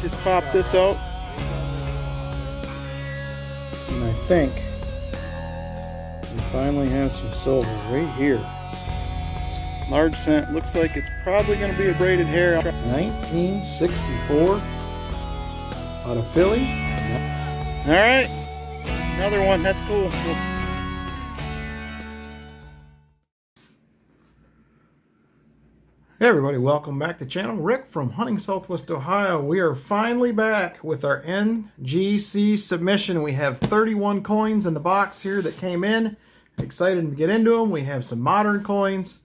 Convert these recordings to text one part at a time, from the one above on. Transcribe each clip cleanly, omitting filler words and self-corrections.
Just pop this out. And I think we finally have some silver right here. Large cent. Looks like it's probably going to be a braided hair. 1964 out of Philly. All right, another one. That's cool. Hey everybody, welcome back to the channel. Rick from Hunting Southwest Ohio. We are finally back with our NGC submission. We have 31 coins in the box here that came in. Excited to get into them. We have some modern coins.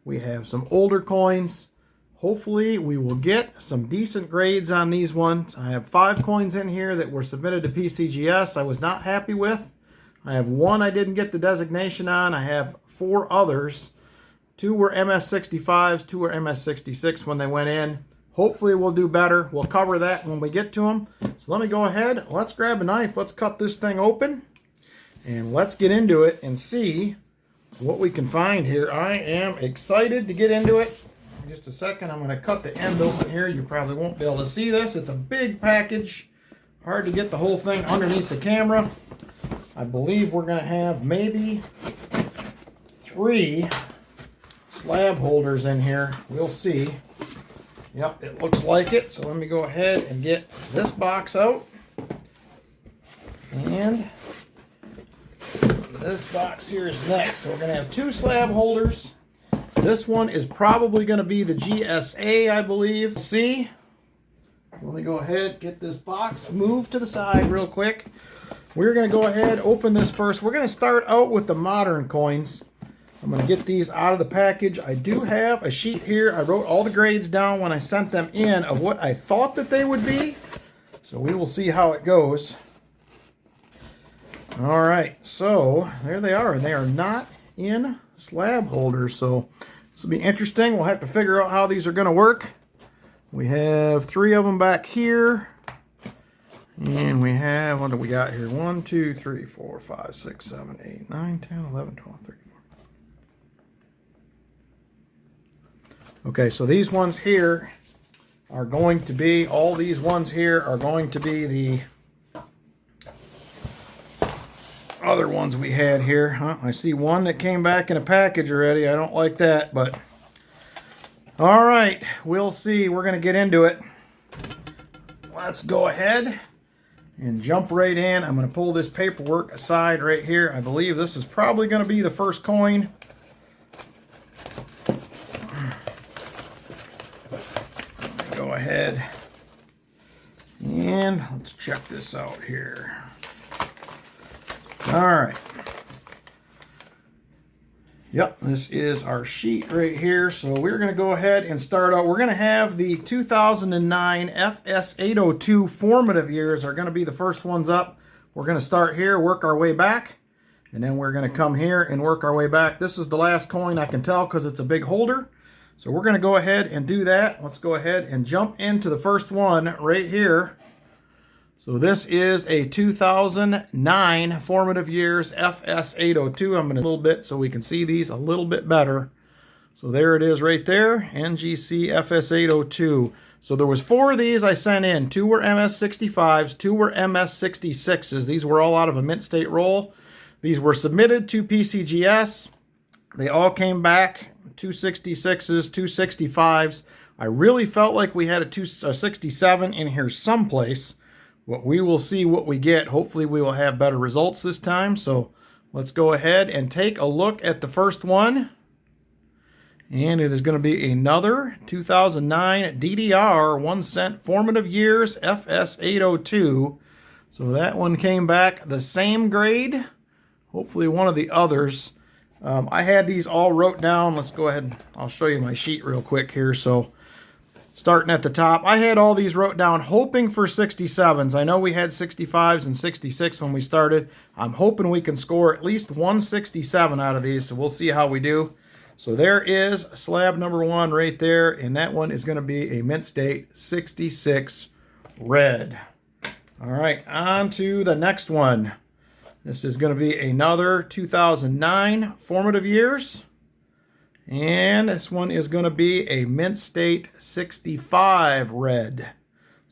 We have some older coins. Hopefully we will get some decent grades on these ones. I have 5 coins in here that were submitted to PCGS I was not happy with. I have 1 I didn't get the designation on. I have 4 others. 2 were MS65s, 2 were MS66 when they went in. Hopefully we'll do better. We'll cover that when we get to them. So let me go ahead. Let's grab a knife. Let's cut this thing open. And let's get into it and see what we can find here. I am excited to get into it. In just a second, I'm going to cut the end open here. You probably won't be able to see this. It's a big package. Hard to get the whole thing underneath the camera. I believe we're going to have maybe 3 slab holders in here. We'll see. Yep, it looks like it. So let me go ahead and get this box out. And this box here is next. So we're going to have 2 slab holders. This one is probably going to be the GSA, I believe. See? Let me go ahead, get this box moved to the side real quick. We're going to go ahead, open this first. We're going to start out with the modern coins. I'm going to get these out of the package. I do have a sheet here. I wrote all the grades down when I sent them in of what I thought that they would be. So we will see how it goes. All right, so there they are. They are not in slab holders, so this will be interesting. We'll have to figure out how these are going to work. We have 3 of them back here. And we have, what do we got here? 1, 2, 3, 4, 5, 6, 7, 8, 9, 10, 11, 12, 13. Okay, so these ones here are going to be, all these ones here are going to be the other ones we had here. Huh? I see one that came back in a package already. I don't like that, but all right, we'll see. We're going to get into it. Let's go ahead and jump right in. I'm going to pull this paperwork aside right here. I believe this is probably going to be the first coin. Go ahead and let's check this out here. All right. Yep, this is our sheet right here. So we're going to go ahead and start out. We're going to have the 2009 FS802 formative years are going to be the first ones up. We're going to start here, work our way back, and then we're going to come here and work our way back. This is the last coin, I can tell, because it's a big holder. So we're going to go ahead and do that. Let's go ahead and jump into the first one right here. So this is a 2009 formative years FS802. I'm going to a little bit so we can see these a little bit better. So there it is right there, NGC FS802. So there was 4 of these I sent in. 2 were MS65s, 2 were MS66s. These were all out of a mint state roll. These were submitted to PCGS. They all came back. 266s, 265s. I really felt like we had a 67 in here someplace. But we will see what we get. Hopefully we will have better results this time. So let's go ahead and take a look at the first one. And it is going to be another 2009 DDR 1 cent formative years FS802. So that one came back the same grade. Hopefully one of the others. I had these all wrote down. Let's go ahead and I'll show you my sheet real quick here. So starting at the top, I had all these wrote down hoping for 67s. I know we had 65s and 66 when we started. I'm hoping we can score at least 167 out of these, so we'll see how we do. So there is slab number 1 right there, and that one is going to be a mint state 66 red. All right, on to the next one. This is going to be another 2009 formative years. And this one is going to be a mint state 65 red.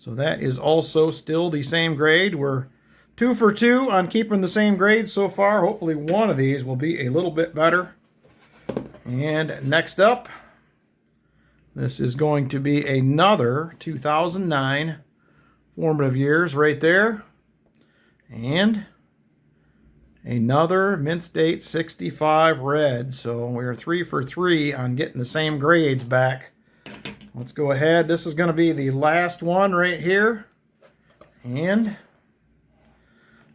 So that is also still the same grade. We're 2 for 2 on keeping the same grade so far. Hopefully one of these will be a little bit better. And next up, this is going to be another 2009 formative years right there. And another Mint State 65 red. So we're 3 for 3 on getting the same grades back. Let's go ahead. This is going to be the last one right here. And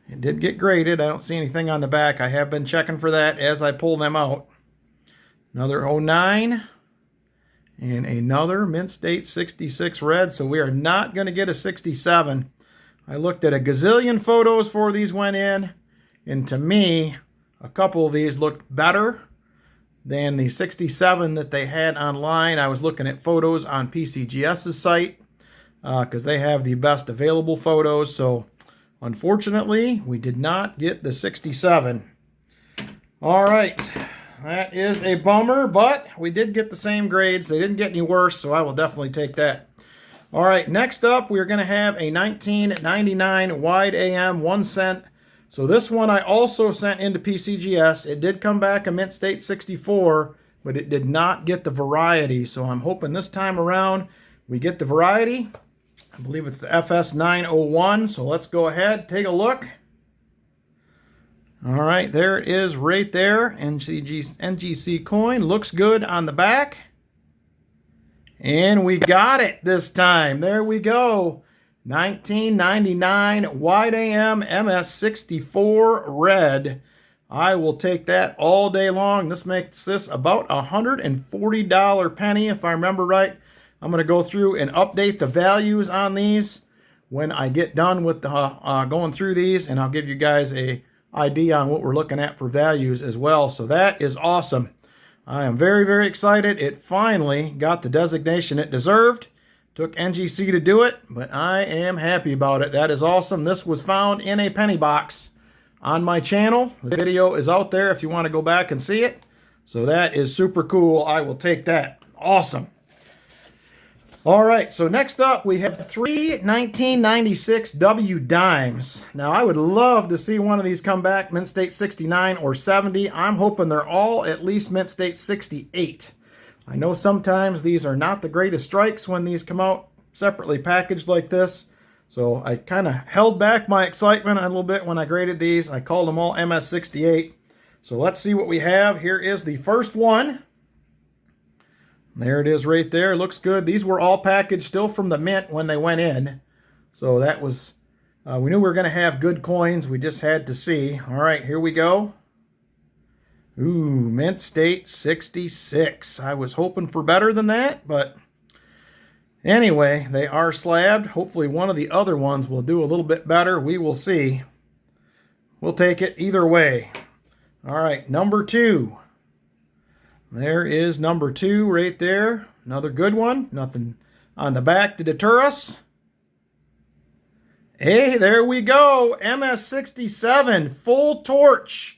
it did get graded. I don't see anything on the back. I have been checking for that as I pull them out. Another 09. And another Mint State 66 red. So we are not going to get a 67. I looked at a gazillion photos before these went in. And to me, a couple of these looked better than the 67 that they had online. I was looking at photos on PCGS's site because they have the best available photos. So unfortunately, we did not get the 67. All right, that is a bummer, but we did get the same grades. They didn't get any worse, so I will definitely take that. All right, next up, we're going to have a 1999 wide AM 1 cent. So this one I also sent into PCGS. It did come back a Mint State 64, but it did not get the variety. So I'm hoping this time around we get the variety. I believe it's the FS 901. So let's go ahead, take a look. All right, there it is right there. NGC coin. Looks good on the back. And we got it this time. There we go. 1999 wide AM MS64 red. I will take that all day long. This makes this about $140 penny if I remember right. I'm going to go through and update the values on these when I get done with the, going through these, and I'll give you guys a idea on what we're looking at for values as well. So that is awesome. I am very, very excited. It finally got the designation it deserved. Took NGC to do it, but I am happy about it. That is awesome. This was found in a penny box on my channel. The video is out there if you want to go back and see it. So that is super cool. I will take that. Awesome. All right, so next up we have 3 1996 W dimes. Now I would love to see one of these come back Mint State 69 or 70. I'm hoping they're all at least Mint State 68. I know sometimes these are not the greatest strikes when these come out separately packaged like this. So I kind of held back my excitement a little bit when I graded these. I called them all MS68. So let's see what we have. Here is the first one. There it is right there. Looks good. These were all packaged still from the mint when they went in. So that was, we knew we were going to have good coins. We just had to see. All right, here we go. Ooh, Mint State 66. I was hoping for better than that, but anyway, they are slabbed. Hopefully one of the other ones will do a little bit better. We will see. We'll take it either way. All right, number 2. There is number 2 right there. Another good one. Nothing on the back to deter us. Hey, there we go. MS67, full torch.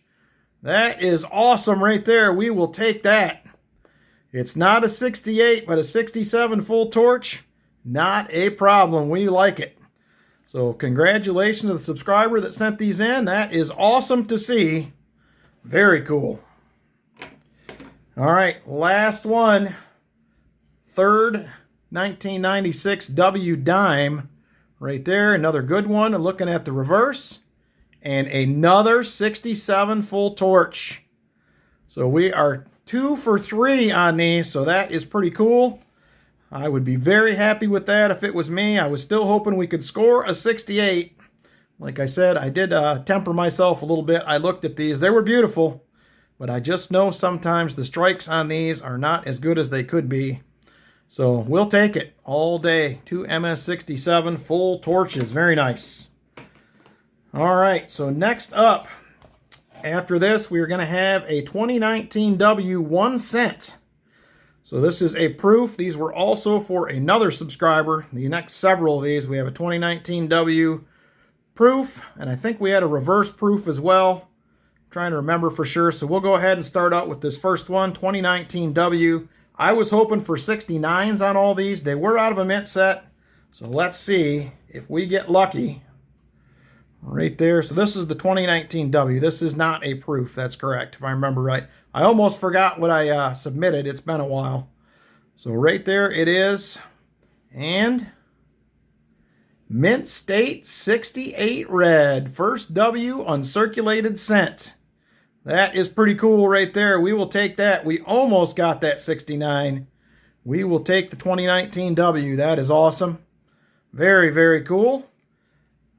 That is awesome right there. We will take that. It's not a 68, but a 67 full torch. Not a problem. We like it. So congratulations to the subscriber that sent these in. That is awesome to see. Very cool. All right, last one. 3rd 1996 W dime. Right there, another good one. Looking at the reverse. And another 67 full torch. So we are 2 for 3 on these, so that is pretty cool. I would be very happy with that if it was me. I was still hoping we could score a 68. Like I said, I did temper myself a little bit. I looked at these. They were beautiful, but I just know sometimes the strikes on these are not as good as they could be. So we'll take it all day. 2 MS67 full torches. Very nice. All right, so next up, after this, we're going to have a 2019 W 1 cent. So this is a proof. These were also for another subscriber. The next several of these, we have a 2019 W proof, and I think we had a reverse proof as well. I'm trying to remember for sure. So we'll go ahead and start out with this first one, 2019 W. I was hoping for 69s on all these. They were out of a mint set, So let's see if we get lucky. Right there. So this is the 2019 W. This is not a proof. That's correct, if I remember right. I almost forgot what I submitted. It's been a while. So right there it is. And Mint State 68 red. First W uncirculated scent. That is pretty cool right there. We will take that. We almost got that 69. We will take the 2019 W. That is awesome. Very, very cool.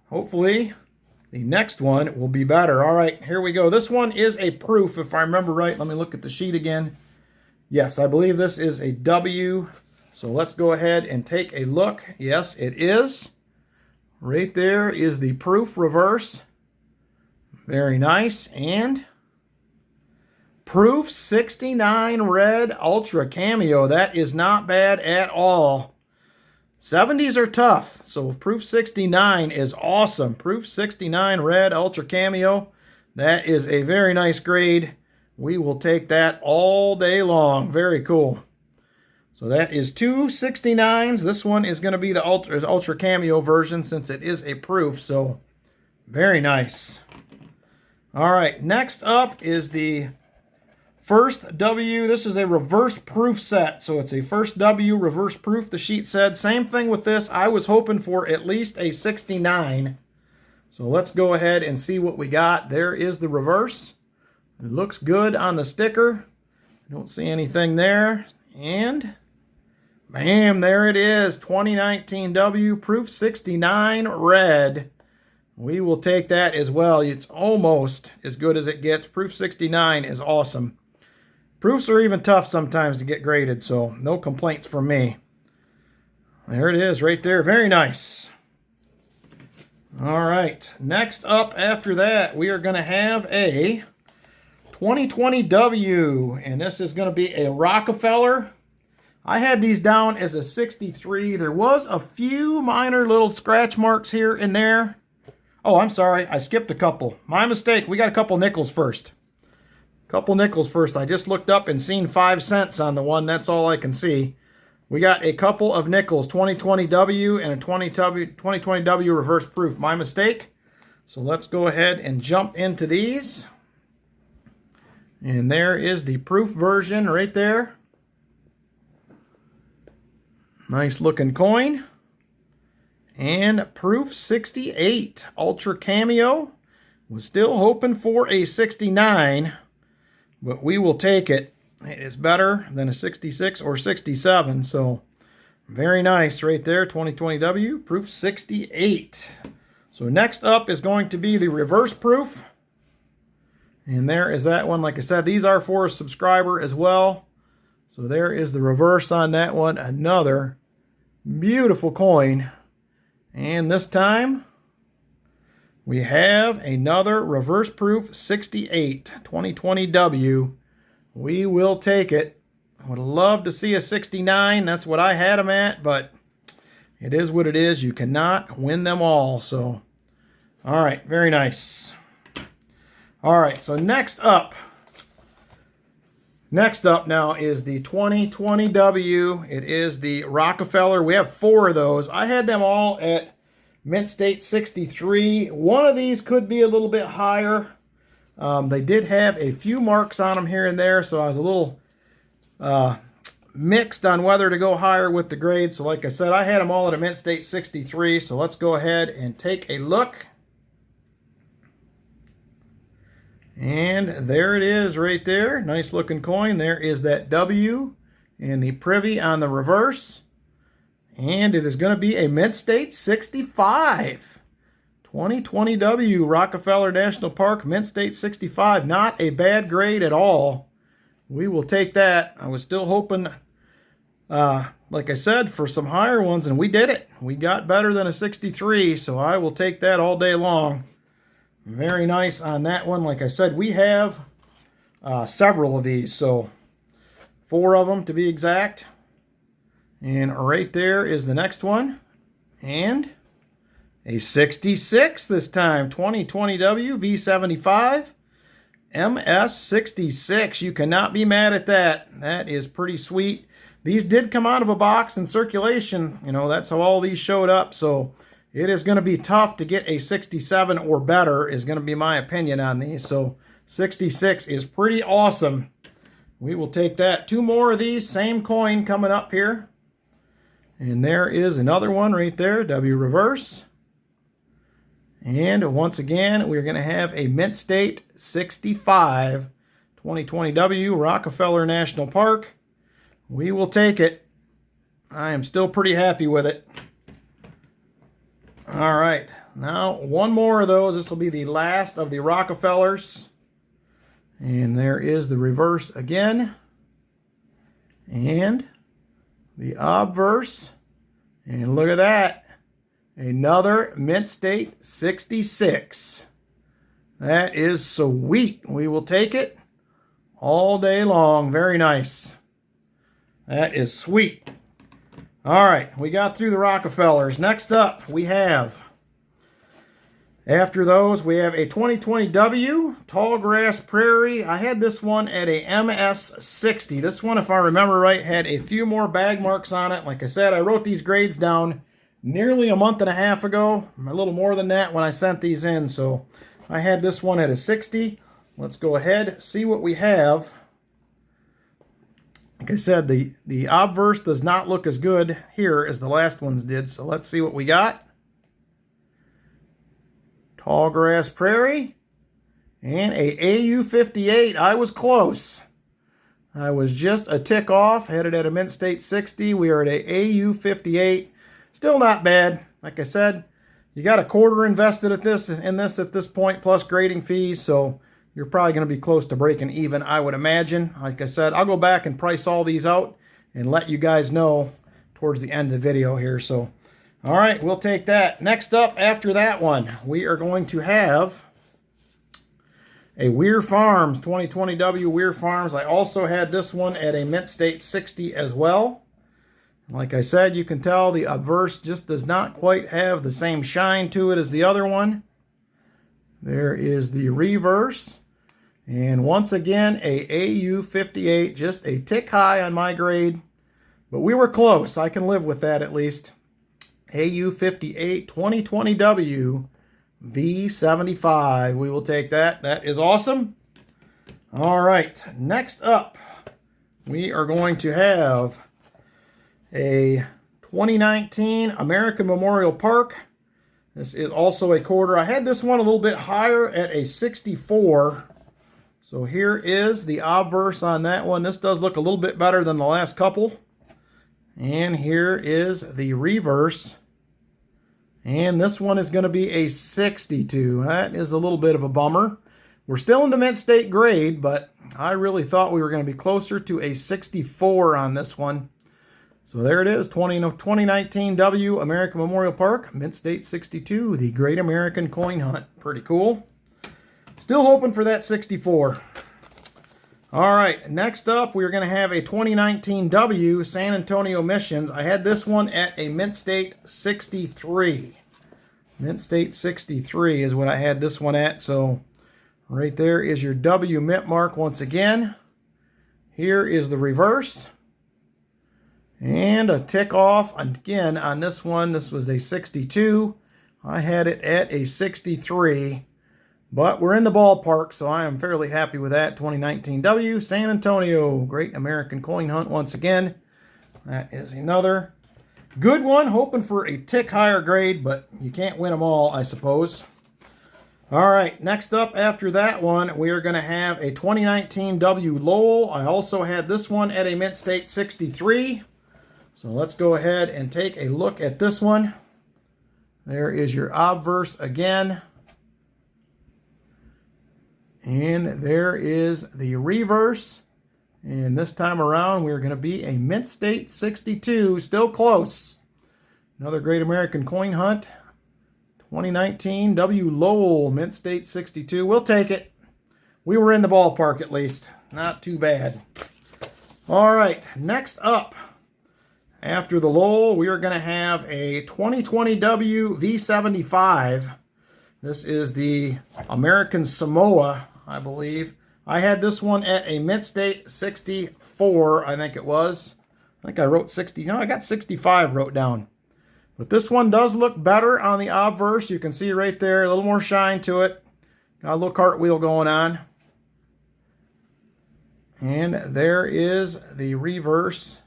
Hopefully the next one will be better. All right, here we go. This one is a proof, if I remember right. Let me look at the sheet again. Yes, I believe this is a W. So let's go ahead and take a look. Yes, it is. Right there is the proof reverse. Very nice. And proof 69 red ultra cameo. That is not bad at all. 70s are tough, so proof 69 is awesome. Proof 69 red ultra cameo. That is a very nice grade. We will take that all day long. Very cool. So that is two 69s. This one is going to be the ultra cameo version since it is a proof, so very nice. All right, next up is the first W. This is a reverse proof set. So it's a first W reverse proof, the sheet said. Same thing with this. I was hoping for at least a 69. So let's go ahead and see what we got. There is the reverse. It looks good on the sticker. I don't see anything there. And bam, there it is. 2019 W proof 69 red. We will take that as well. It's almost as good as it gets. Proof 69 is awesome. Proofs are even tough sometimes to get graded, so no complaints from me. There it is right there. Very nice. All right. Next up after that, we are going to have a 2020 W, and this is going to be a Rockefeller. I had these down as a 63. There was a few minor little scratch marks here and there. Oh, I'm sorry. I skipped a couple. My mistake. We got a couple nickels first. Couple nickels first. I just looked up and seen 5 cents on the one. That's all I can see. We got a couple of nickels, 2020 W and a 2020 W reverse proof. My mistake. So let's go ahead and jump into these. And there is the proof version right there. Nice looking coin. And proof 68 ultra cameo. Was still hoping for a 69. But we will take it. It is better than a 66 or 67. So very nice right there. 2020 W, proof 68. So next up is going to be the reverse proof. And there is that one. Like I said, these are for a subscriber as well. So there is the reverse on that one. Another beautiful coin. And this time we have another reverse proof 68 2020 W. We will take it. I would love to see a 69. That's what I had them at, but it is what it is. You cannot win them all. So, all right, very nice. All right, so next up now is the 2020 W. It is the Rockefeller. We have 4 of those. I had them all at Mint State 63. One of these could be a little bit higher. They did have a few marks on them here and there, so I was a little mixed on whether to go higher with the grade. So like I said, I had them all at a Mint State 63. So let's go ahead and take a look. And there it is right there. Nice looking coin. There is that W and the privy on the reverse. And it is going to be a Mint State 65. 2020 W, Rockefeller National Park, Mint State 65. Not a bad grade at all. We will take that. I was still hoping, like I said, for some higher ones, and we did it. We got better than a 63, so I will take that all day long. Very nice on that one. Like I said, we have several of these, so 4 of them to be exact. And right there is the next one. And a 66 this time. 2020 W V75 MS66. You cannot be mad at that. That is pretty sweet. these did come out of a box in circulation. You know, that's how all these showed up. So it is going to be tough to get a 67 or better, is going to be my opinion on these. So 66 is pretty awesome. We will take that. 2 more of these, same coin coming up here. And there is another one right there, W reverse. And once again, we're going to have a Mint State 65 2020 W, Rockefeller National Park. We will take it. I am still pretty happy with it. All right, now one more of those. This will be the last of the Rockefellers. And there is the reverse again. And the obverse. And look at that. Another Mint State 66. That is sweet. We will take it all day long. Very nice. That is sweet. All right, we got through the Rockefellers. Next up, we have, after those, we have a 2020 W, Tallgrass Prairie. I had this one at a MS60. This one, if I remember right, had a few more bag marks on it. Like I said, I wrote these grades down nearly a month and a half ago, a little more than that when I sent these in. So I had this one at a 60. Let's go ahead, see what we have. Like I said, the obverse does not look as good here as the last ones did. So let's see what we got. Tallgrass Prairie and a AU58. I was close. I was just a tick off. Had it at a Mint State 60. We are at a AU58. Still not bad. Like I said, you got a quarter invested at this at this point, plus grading fees, so you're probably going to be close to breaking even, I would imagine. Like I said, I'll go back and price all these out and let you guys know towards the end of the video here. So, all right, we'll take that. Next up, after that one, we are going to have a Weir Farms, 2020 W Weir Farms. I also had this one at a Mint State 60 as well. Like I said, you can tell the obverse just does not quite have the same shine to it as the other one. There is the reverse. And once again, a AU58, just a tick high on my grade. But we were close. I can live with that at least. AU58 2020 W V75. We will take that. That is awesome. All right. Next up, we are going to have a 2019 American Memorial Park. This is also a quarter. I had this one a little bit higher at a 64. So here is the obverse on that one. This does look a little bit better than the last couple. And here is the reverse. And this one is going to be a 62. That is a little bit of a bummer. We're still in the Mint State grade, but I really thought we were going to be closer to a 64 on this one. So there it is, 2019 W American Memorial Park, Mint State 62, the Great American Coin Hunt. Pretty cool. Still hoping for that 64. All right, next up, we're going to have a 2019 W San Antonio Missions. I had this one at a Mint State 63. Mint State 63 is what I had this one at. So right there is your W mint mark once again. Here is the reverse. And a tick off again on this one. This was a 62. I had it at a 63. But we're in the ballpark, so I am fairly happy with that. 2019 W, San Antonio. Great American Coin Hunt once again. That is another good one. Hoping for a tick higher grade, but you can't win them all, I suppose. All right, next up after that one, we are going to have a 2019 W Lowell. I also had this one at a Mint State 63. So let's go ahead and take a look at this one. There is your obverse again. And there is the reverse. And this time around, we're going to be a Mint State 62. Still close. Another Great American Coin Hunt. 2019 W Lowell, Mint State 62. We'll take it. We were in the ballpark at least. Not too bad. All right, next up. After the Lowell, we are going to have a 2020 W V75. This is the American Samoa, I believe. I had this one at a Mint State 64, I think it was. I think I wrote 60. No, I got 65 wrote down. But this one does look better on the obverse. You can see right there, a little more shine to it. Got a little cartwheel going on. And there is the reverse.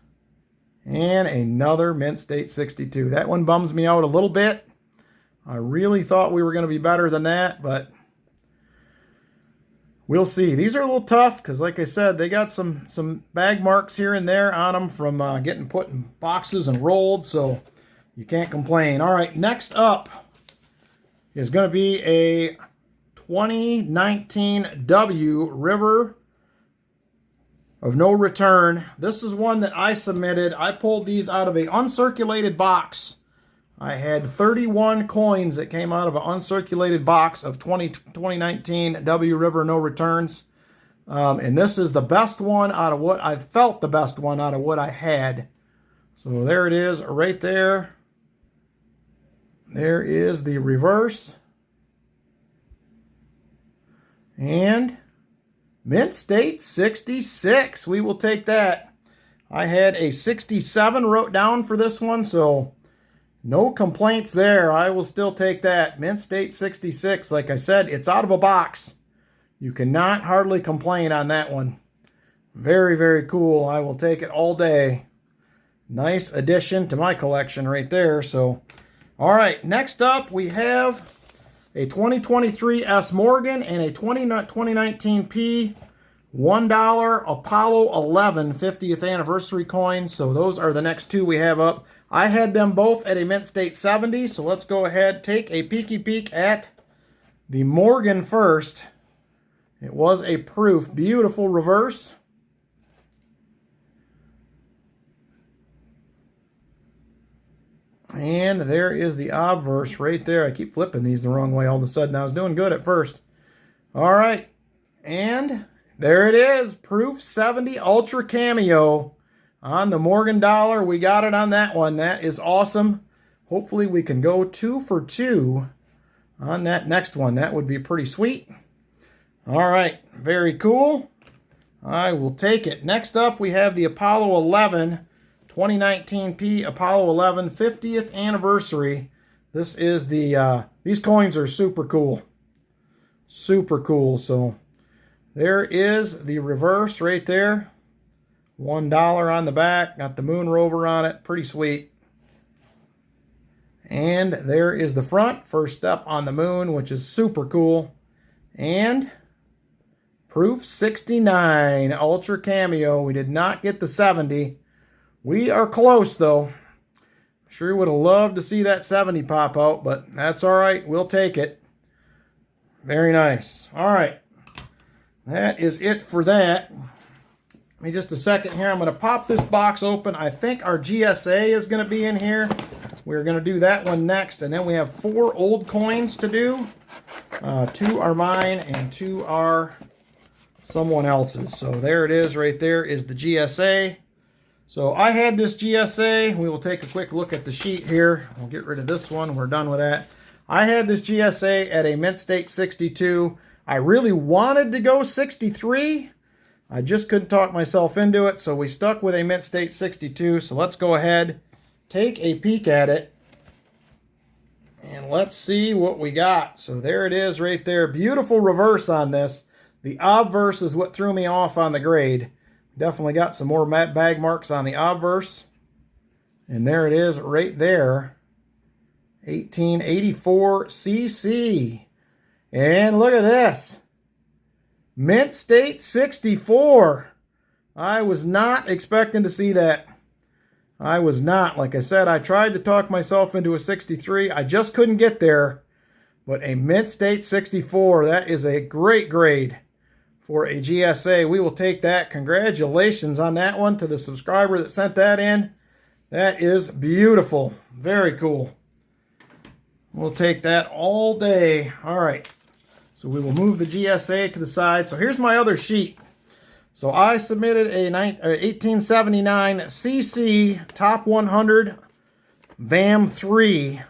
And another Mint State 62. That one bums me out a little bit. I really thought we were going to be better than that, but we'll see. These are a little tough because, like I said, they got some bag marks here and there on them from getting put in boxes and rolled, so you can't complain. All right, next up is going to be a 2019 W River of No Return. This is one that I submitted. I pulled these out of an uncirculated box. I had 31 coins that came out of an uncirculated box of 2019 W River No Returns. And this is the best one out of what I felt the best one out of what I had. So there it is right there. There is the reverse. And Mint State 66. We will take that. I had a 67 wrote down for this one, so no complaints there. I will still take that. Mint State 66. Like I said, it's out of a box. You cannot hardly complain on that one. Very, very cool. I will take it all day. Nice addition to my collection right there. So, all right. Next up, we have a 2023 S. Morgan and a 2019 P. $1 Apollo 11 50th anniversary coin. So those are the next two we have up. I had them both at a Mint State 70. So let's go ahead, take a peeky peek at the Morgan first. It was a proof. Beautiful reverse. And there is the obverse right there. I keep flipping these the wrong way all of a sudden. I was doing good at first. All right. And there it is. Proof 70 Ultra Cameo on the Morgan dollar. We got it on that one. That is awesome. Hopefully we can go 2 for 2 on that next one. That would be pretty sweet. All right. Very cool. I will take it. Next up, we have the Apollo 11 2019 P Apollo 11 50th anniversary. This is the, these coins are super cool. Super cool. So there is the reverse right there. $1 on the back. Got the moon rover on it. Pretty sweet. And there is the front. First step on the moon, which is super cool. And proof 69 Ultra Cameo. We did not get the 70. We are close, though. Sure would have loved to see that 70 pop out, but that's all right. We'll take it. Very nice. All right. That is it for that. Give me just a second here. I'm going to pop this box open. I think our GSA is going to be in here. We're going to do that one next. And then we have 4 old coins to do. 2 are mine and 2 are someone else's. So there it is right there is the GSA. So I had this GSA. We will take a quick look at the sheet here. We'll get rid of this one. We're done with that. I had this GSA at a Mint State 62. I really wanted to go 63. I just couldn't talk myself into it, so we stuck with a Mint State 62. So let's go ahead, take a peek at it, and let's see what we got. So there it is right there. Beautiful reverse on this. The obverse is what threw me off on the grade. Definitely got some more bag marks on the obverse. And there it is right there. 1884 CC. And look at this. Mint State 64. I was not expecting to see that. I was not. Like I said, I tried to talk myself into a 63. I just couldn't get there. But a Mint State 64, that is a great grade for a GSA. We will take that. Congratulations on that one to the subscriber that sent that in. That is beautiful. Very cool. We'll take that all day. All right. So we will move the GSA to the side. So here's my other sheet. So I submitted a 1879 CC Top 100 VAM 3.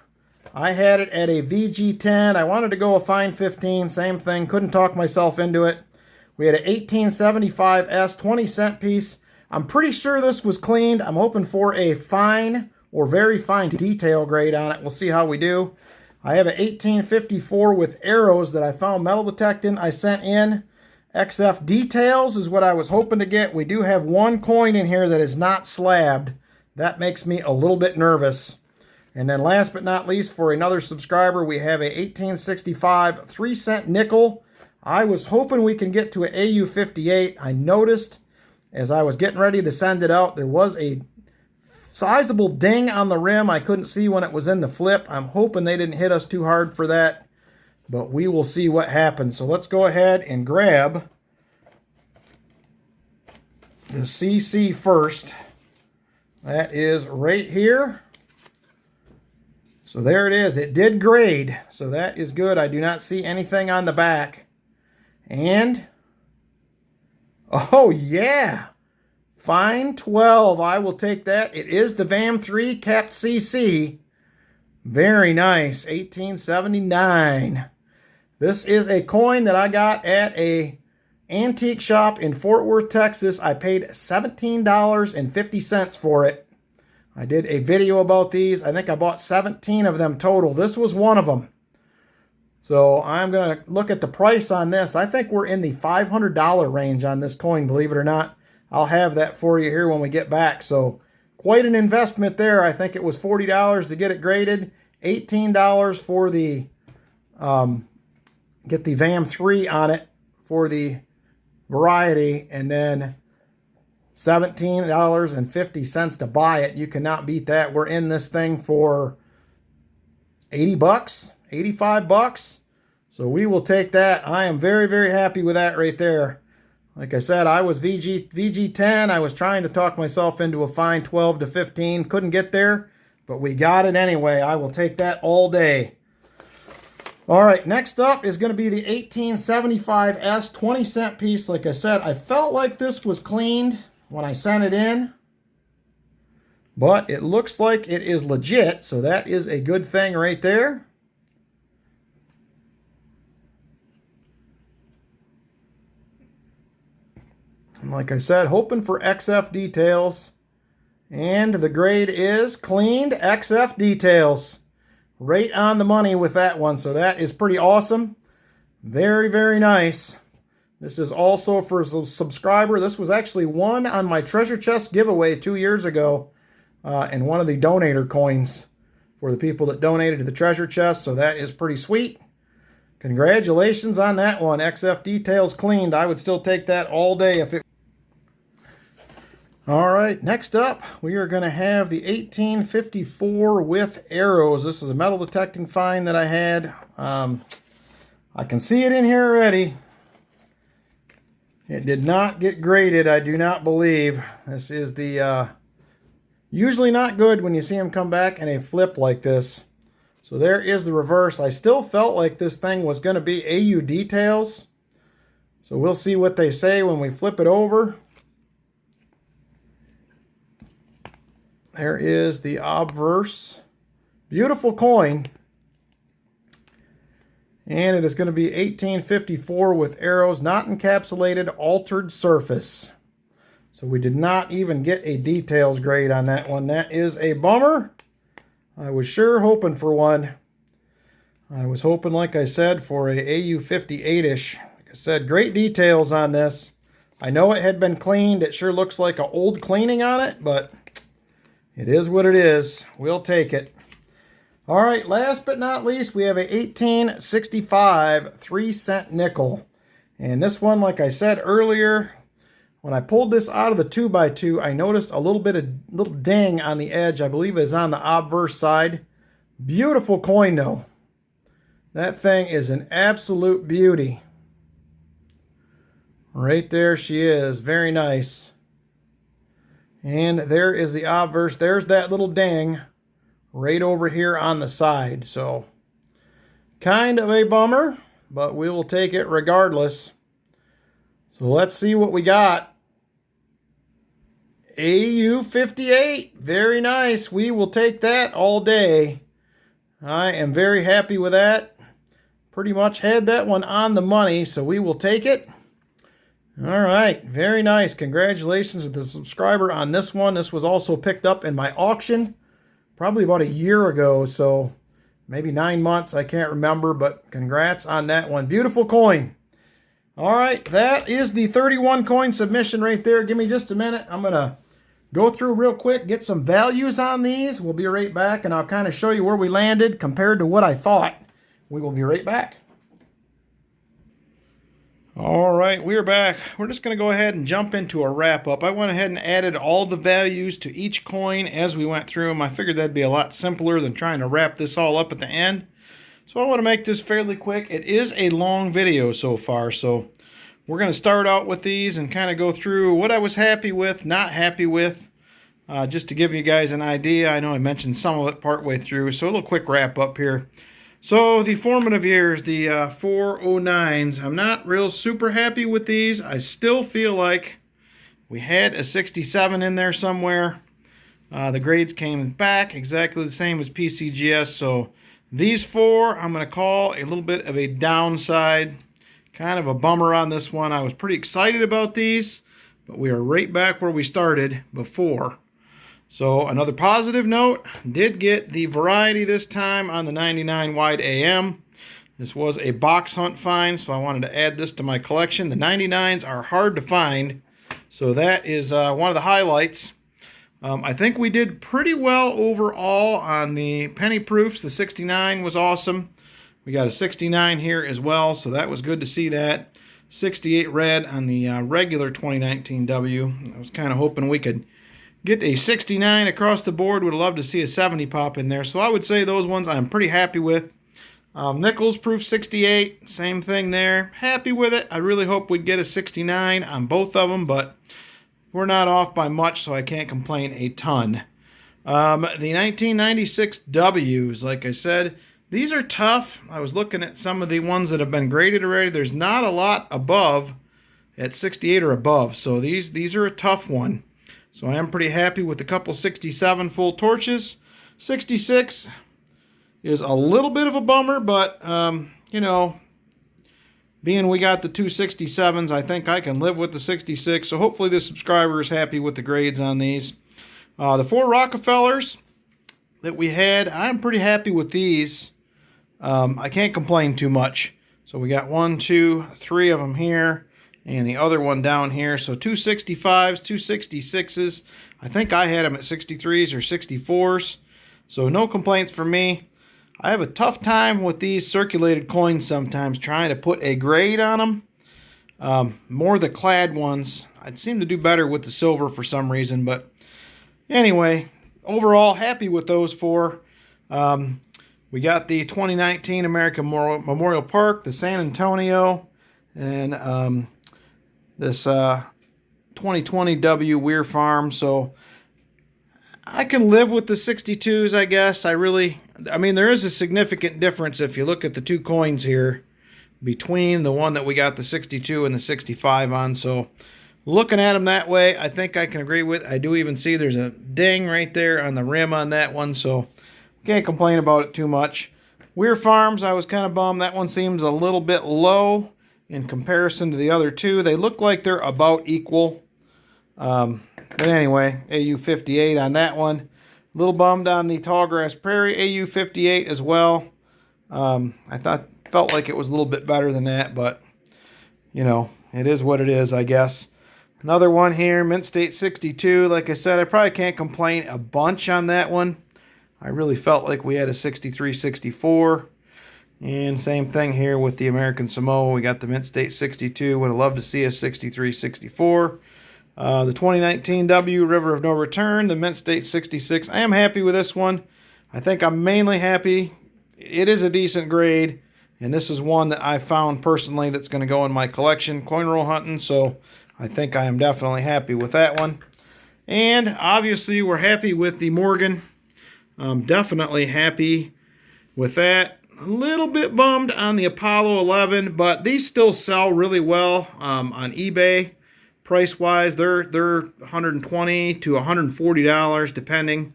I had it at a VG10. I wanted to go a fine 15. Same thing. Couldn't talk myself into it. We had an 1875 S 20-cent piece. I'm pretty sure this was cleaned. I'm hoping for a fine or very fine detail grade on it. We'll see how we do. I have an 1854 with arrows that I found metal detecting. I sent in XF details is what I was hoping to get. We do have one coin in here that is not slabbed. That makes me a little bit nervous. And then last but not least, for another subscriber, we have a 1865 3-cent nickel. I was hoping we can get to an AU58. I noticed as I was getting ready to send it out, there was a sizable ding on the rim. I couldn't see when it was in the flip. I'm hoping they didn't hit us too hard for that, but we will see what happens. So let's go ahead and grab the CC first. That is right here. So there it is. It did grade, so that is good. I do not see anything on the back. And, oh yeah, fine 12. I will take that. It is the VAM3 capped CC. Very nice. 1879. This is a coin that I got at a antique shop in Fort Worth, Texas. I paid $17.50 for it. I did a video about these. I think I bought 17 of them total. This was one of them. So I'm going to look at the price on this. I think we're in the $500 range on this coin, believe it or not. I'll have that for you here when we get back. So quite an investment there. I think it was $40 to get it graded. $18 for the, get the VAM3 on it for the variety. And then $17.50 to buy it. You cannot beat that. We're in this thing for 80 bucks, 85 bucks. So we will take that. I am very, very happy with that right there. Like I said, I was VG10. I was trying to talk myself into a fine 12 to 15. Couldn't get there, but we got it anyway. I will take that all day. All right, next up is going to be the 1875S 20-cent piece. Like I said, I felt like this was cleaned when I sent it in, but it looks like it is legit, so that is a good thing right there. And like I said, hoping for XF details, and the grade is cleaned XF details. Right on the money with that one, so that is pretty awesome. Very, very nice. This is also for a subscriber. This was actually one on my treasure chest giveaway 2 years ago, and one of the donator coins for the people that donated to the treasure chest, so that is pretty sweet. Congratulations on that one. XF details cleaned. I would still take that all day if it... All right, next up, we are going to have the 1854 with arrows. This is a metal detecting find that I had. I can see it in here already. It did not get graded, I do not believe. This is the, usually not good when you see them come back in a flip like this. So there is the reverse. I still felt like this thing was going to be AU details. So we'll see what they say when we flip it over. There is the obverse. Beautiful coin. And it is going to be 1854 with arrows, not encapsulated, altered surface. So we did not even get a details grade on that one. That is a bummer. I was sure hoping for one. I was hoping, like I said, for a AU58-ish. Like I said, great details on this. I know it had been cleaned. It sure looks like an old cleaning on it, but it is what it is. We'll take it. All right, last but not least, we have a 1865 3-cent nickel. And this one, like I said earlier, when I pulled this out of the 2x2, I noticed a little ding on the edge. I believe it is on the obverse side. Beautiful coin, though. That thing is an absolute beauty. Right there she is. Very nice. And there is the obverse. There's that little ding right over here on the side. So kind of a bummer, but we will take it regardless. So let's see what we got. AU58. Very nice. We will take that all day. I am very happy with that. Pretty much had that one on the money, so we will take it. All right, very nice. Congratulations to the subscriber on this one. This was also picked up in my auction probably about a year ago, so maybe 9 months. I can't remember, but congrats on that one. Beautiful coin. All right, that is the 31 coin submission right there. Give me just a minute. I'm going to go through real quick, get some values on these. We'll be right back, and I'll kind of show you where we landed compared to what I thought. We will be right back. All right, we're back. We're just going to go ahead and jump into a wrap-up. I went ahead and added all the values to each coin as we went through them. I figured that'd be a lot simpler than trying to wrap this all up at the end. So I want to make this fairly quick. It is a long video so far, so we're going to start out with these and kind of go through what I was happy with, not happy with, just to give you guys an idea. I know I mentioned some of it partway through, so a little quick wrap-up here. So the formative years, the 409s, I'm not real super happy with these. I still feel like we had a 67 in there somewhere. The grades came back exactly the same as PCGS. So these four, I'm going to call a little bit of a downside. Kind of a bummer on this one. I was pretty excited about these, but we are right back where we started before. So another positive note, did get the variety this time on the 99 wide AM. This was a box hunt find, so I wanted to add this to my collection. The 99s are hard to find, so that is one of the highlights. I think we did pretty well overall on the penny proofs. The 69 was awesome. We got a 69 here as well, so that was good to see that. 68 red on the regular 2019 W. I was kind of hoping we could get a 69 across the board. Would love to see a 70 pop in there. So I would say those ones I'm pretty happy with. Nickels proof 68, same thing there. Happy with it. I really hope we'd get a 69 on both of them, but we're not off by much, so I can't complain a ton. The 1996 Ws, like I said, these are tough. I was looking at some of the ones that have been graded already. There's not a lot above at 68 or above, so these are a tough one. So I am pretty happy with a couple 67 full torches. 66 is a little bit of a bummer, but, you know, being we got the two 67s, I think I can live with the 66. So hopefully the subscriber is happy with the grades on these. The four Rockefellers that we had, I'm pretty happy with these. I can't complain too much. So we got 1, 2, 3 of them here. And the other one down here. So 265s, 266s. I think I had them at 63s or 64s. So no complaints for me. I have a tough time with these circulated coins sometimes, trying to put a grade on them. More the clad ones. I'd seem to do better with the silver for some reason. But anyway, overall, happy with those four. We got the 2019 American Memorial Park, the San Antonio, and this 2020 W Weir Farm. So I can live with the 62s, I guess. I mean, there is a significant difference if you look at the two coins here between the one that we got the 62 and the 65 on. So looking at them that way, I think I can agree with. I do even see there's a ding right there on the rim on that one, so can't complain about it too much. Weir Farms, I was kind of bummed. That one seems a little bit low in comparison to the other two. They look like they're about equal. But anyway, AU58 on that one. A little bummed on the Tallgrass Prairie AU58 as well. I felt like it was a little bit better than that, but you know, it is what it is, I guess. Another one here, Mint State 62. Like I said, I probably can't complain a bunch on that one. I really felt like we had a 63, 64. And same thing here with the American Samoa. We got the Mint State 62. Would have loved to see a 63, 64. The 2019 W, River of No Return, the Mint State 66. I am happy with this one. I think I'm mainly happy. It is a decent grade. And this is one that I found personally that's going to go in my collection, coin roll hunting. So I think I am definitely happy with that one. And obviously we're happy with the Morgan. I'm definitely happy with that. A little bit bummed on the Apollo 11, but these still sell really well on eBay. Price-wise, they're $120 to $140 depending.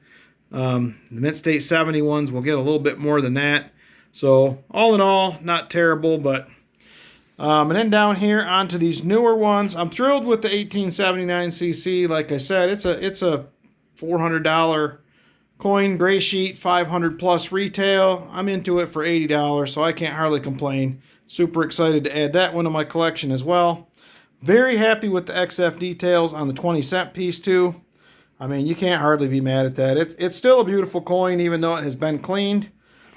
The Mint State 70 ones will get a little bit more than that. So all in all, not terrible, but And then down here onto these newer ones. I'm thrilled with the 1879cc. Like I said, it's a $400 coin, gray sheet, 500 plus retail. I'm into it for $80, so I can't hardly complain. Super excited to add that one to my collection as well. Very happy with the XF details on the 20-cent piece too. I mean, you can't hardly be mad at that. It's still a beautiful coin, even though it has been cleaned.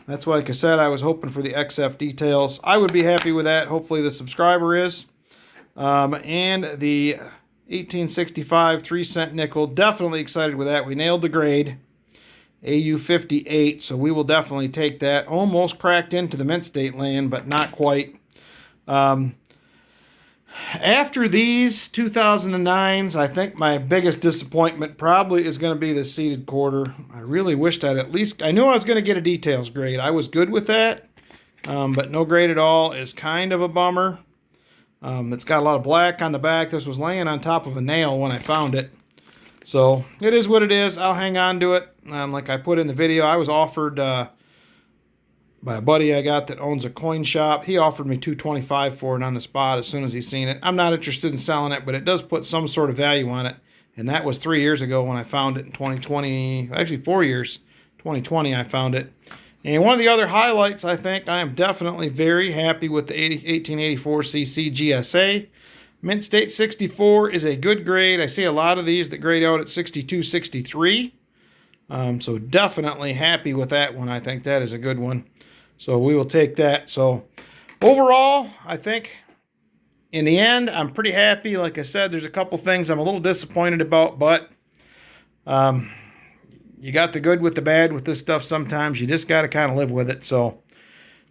That's why, like I said, I was hoping for the XF details. I would be happy with that. Hopefully the subscriber is. And the 1865 3-cent nickel, definitely excited with that. We nailed the grade, AU 58, so we will definitely take that. Almost cracked into the mint state land, but not quite. After these 2009s, I think my biggest disappointment probably is going to be the seated quarter. I really wished I'd at least... I knew I was going to get a details grade. I was good with that, but no grade at all is kind of a bummer. It's got a lot of black on the back. This was laying on top of a nail when I found it. So it is what it is. I'll hang on to it. Like I put in the video, I was offered... by a buddy I got that owns a coin shop. He offered me $225 for it on the spot as soon as he seen it. I'm not interested in selling it, but it does put some sort of value on it. And that was 3 years ago when I found it in 2020. Actually, 4 years. 2020 I found it. And one of the other highlights, I think, I am definitely very happy with the 1884cc GSA. Mint State 64 is a good grade. I see a lot of these that grade out at 62, 63. So definitely happy with that one. I think that is a good one. So we will take that. So overall, I think in the end, I'm pretty happy. Like I said, there's a couple things I'm a little disappointed about, but you got the good with the bad with this stuff sometimes. You just got to kind of live with it. So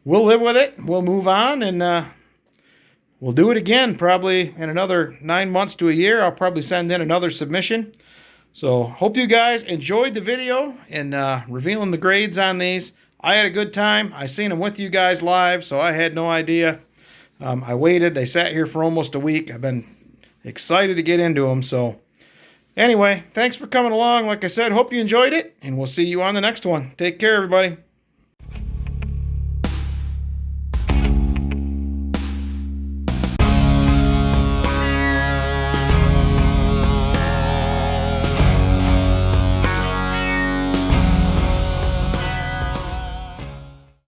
we'll live with it. We'll move on, and we'll do it again probably in another 9 months to a year. I'll probably send in another submission. So hope you guys enjoyed the video and revealing the grades on these. I had a good time. I seen them with you guys live, so I had no idea. I waited. They sat here for almost a week. I've been excited to get into them. So anyway, thanks for coming along. Like I said, hope you enjoyed it, and we'll see you on the next one. Take care, everybody.